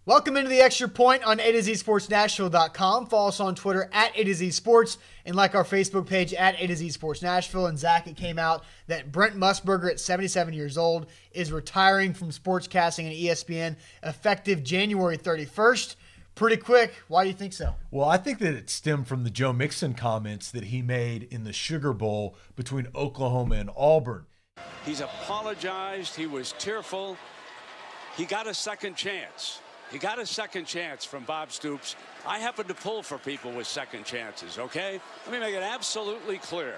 Welcome into the Extra Point on A2ZSportsNashville.com. Follow us on Twitter at A2ZSports and like our Facebook page at A2ZSportsNashville. And Zach, it came out that Brent Musburger at 77 years old is retiring from sportscasting and ESPN effective January 31st. Pretty quick. Why do you think so? Well, I think that it stemmed from the Joe Mixon comments that he made in the Sugar Bowl between Oklahoma and Auburn. He's apologized. He was tearful. He got a second chance. He got a second chance from Bob Stoops. I happen to pull for people with second chances, okay? Let me make it absolutely clear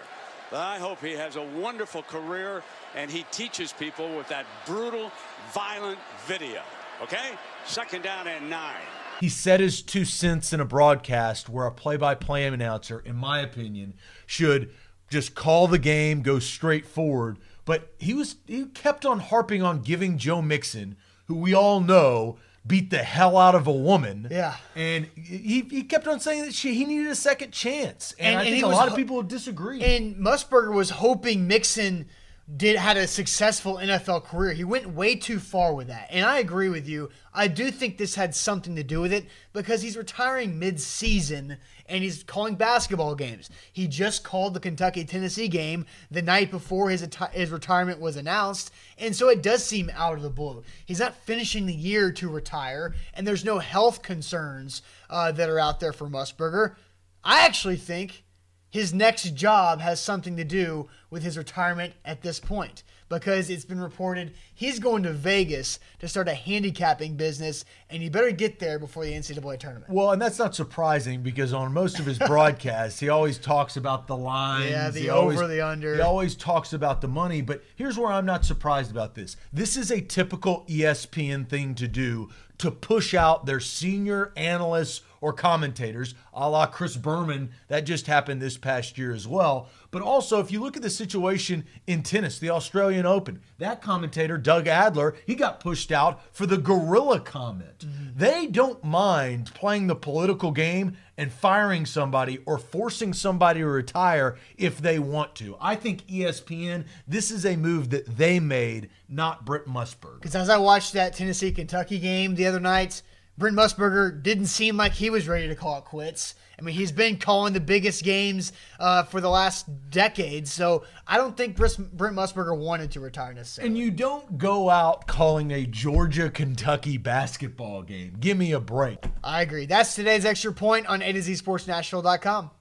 that I hope he has a wonderful career and he teaches people with that brutal, violent video, okay? 2nd down and 9. He said his 2 cents in a broadcast where a play-by-play announcer, in my opinion, should just call the game, go straight forward. But he kept on harping on giving Joe Mixon, who we all know beat the hell out of a woman. Yeah. And he kept on saying that he needed a second chance. And I think a lot of people would disagree. And Musburger was hoping Mixon had a successful NFL career. He went way too far with that. And I agree with you. I do think this had something to do with it because he's retiring mid-season and he's calling basketball games. He just called the Kentucky-Tennessee game the night before his retirement was announced, and so it does seem out of the blue. He's not finishing the year to retire, and there's no health concerns that are out there for Musburger. I actually think his next job has something to do with his retirement at this point because it's been reported he's going to Vegas to start a handicapping business, and he better get there before the NCAA tournament. Well, and that's not surprising because on most of his broadcasts, he always talks about the lines. Yeah, the over, the under. He always talks about the money, but here's where I'm not surprised about this. This is a typical ESPN thing to do, to push out their senior analysts or commentators, a la Chris Berman. That just happened this past year as well. But also, if you look at the situation in tennis, the Australian Open, that commentator, Doug Adler, he got pushed out for the gorilla comment. Mm-hmm. They don't mind playing the political game and firing somebody or forcing somebody to retire if they want to. I think ESPN, this is a move that they made, not Brent Musburger. Because as I watched that Tennessee-Kentucky game the other night, Brent Musburger didn't seem like he was ready to call it quits. I mean, he's been calling the biggest games for the last decade, so I don't think Brent Musburger wanted to retire necessarily. And you don't go out calling a Georgia-Kentucky basketball game. Give me a break. I agree. That's today's Extra Point on A2ZSportsNashville.com.